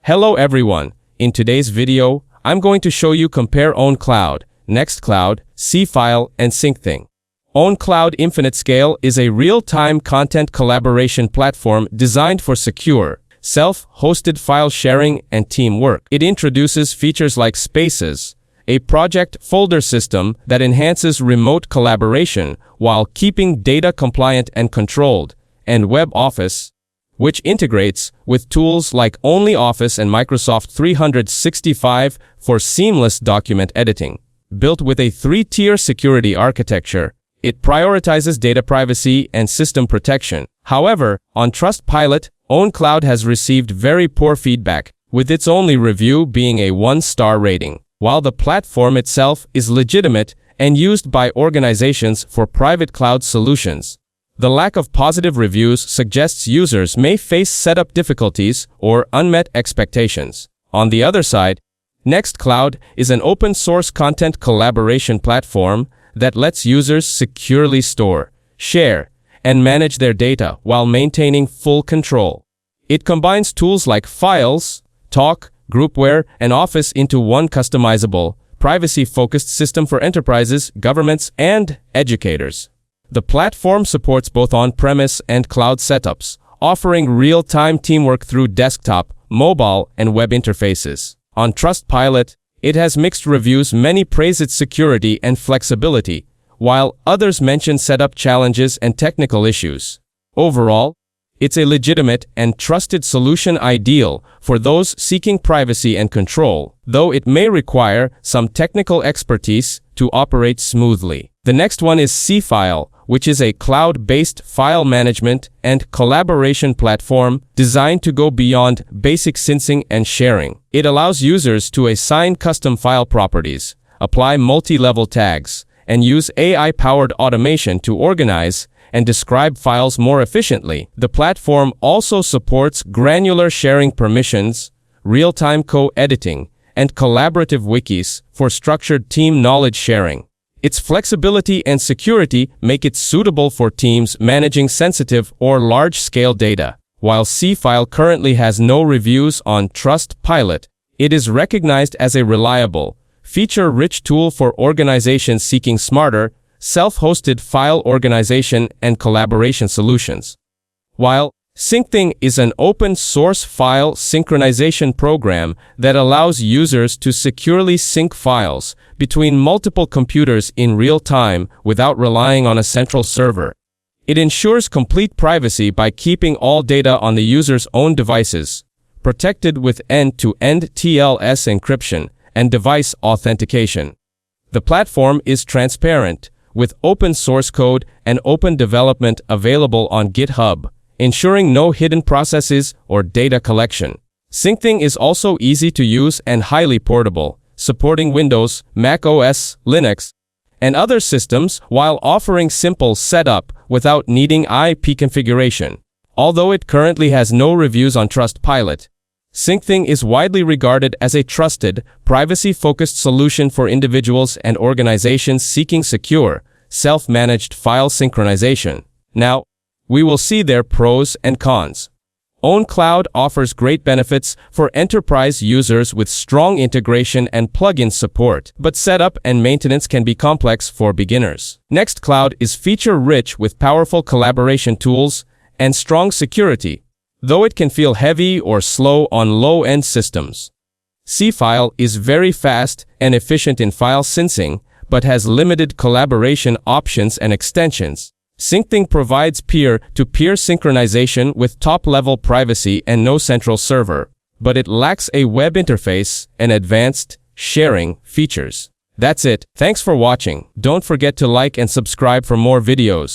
Hello everyone, in today's video, I'm going to show you compare Owncloud, Nextcloud, Seafile, and Syncthing. Owncloud Infinite Scale is a real-time content collaboration platform designed for secure, self-hosted file sharing and teamwork. It introduces features like Spaces, a project folder system that enhances remote collaboration while keeping data compliant and controlled, and WebOffice, which integrates with tools like OnlyOffice and Microsoft 365 for seamless document editing. Built with a three-tier security architecture, it prioritizes data privacy and system protection. However, on Trustpilot, Owncloud has received very poor feedback, with its only review being a 1-star rating. While the platform itself is legitimate and used by organizations for private cloud solutions, the lack of positive reviews suggests users may face setup difficulties or unmet expectations. On the other side, Nextcloud is an open-source content collaboration platform that lets users securely store, share, and manage their data while maintaining full control. It combines tools like Files, Talk, Groupware, and Office into one customizable, privacy-focused system for enterprises, governments, and educators. The platform supports both on-premise and cloud setups, offering real-time teamwork through desktop, mobile, and web interfaces. On Trustpilot, it has mixed reviews. Many praise its security and flexibility, while others mention setup challenges and technical issues. Overall, it's a legitimate and trusted solution ideal for those seeking privacy and control, though it may require some technical expertise to operate smoothly. The next one is Seafile, which is a cloud-based file management and collaboration platform designed to go beyond basic syncing and sharing. It allows users to assign custom file properties, apply multi-level tags, and use AI-powered automation to organize and describe files more efficiently. The platform also supports granular sharing permissions, real-time co-editing, and collaborative wikis for structured team knowledge sharing. Its flexibility and security make it suitable for teams managing sensitive or large-scale data. While Seafile currently has no reviews on Trustpilot, it is recognized as a reliable, feature-rich tool for organizations seeking smarter, self-hosted file organization and collaboration solutions. While Syncthing is an open-source file synchronization program that allows users to securely sync files between multiple computers in real time without relying on a central server. It ensures complete privacy by keeping all data on the user's own devices, protected with end-to-end TLS encryption and device authentication. The platform is transparent, with open source code and open development available on GitHub, ensuring no hidden processes or data collection. Syncthing is also easy to use and highly portable, supporting Windows, Mac OS, Linux, and other systems while offering simple setup without needing IP configuration. Although it currently has no reviews on Trustpilot, Syncthing is widely regarded as a trusted, privacy-focused solution for individuals and organizations seeking secure, self-managed file synchronization. Now, we will see their pros and cons. Owncloud offers great benefits for enterprise users with strong integration and plugin support, but setup and maintenance can be complex for beginners. Nextcloud is feature-rich with powerful collaboration tools and strong security, though it can feel heavy or slow on low-end systems. Seafile is very fast and efficient in file syncing, but has limited collaboration options and extensions. Syncthing provides peer-to-peer synchronization with top-level privacy and no central server, but it lacks a web interface and advanced sharing features. That's it. Thanks for watching. Don't forget to like and subscribe for more videos.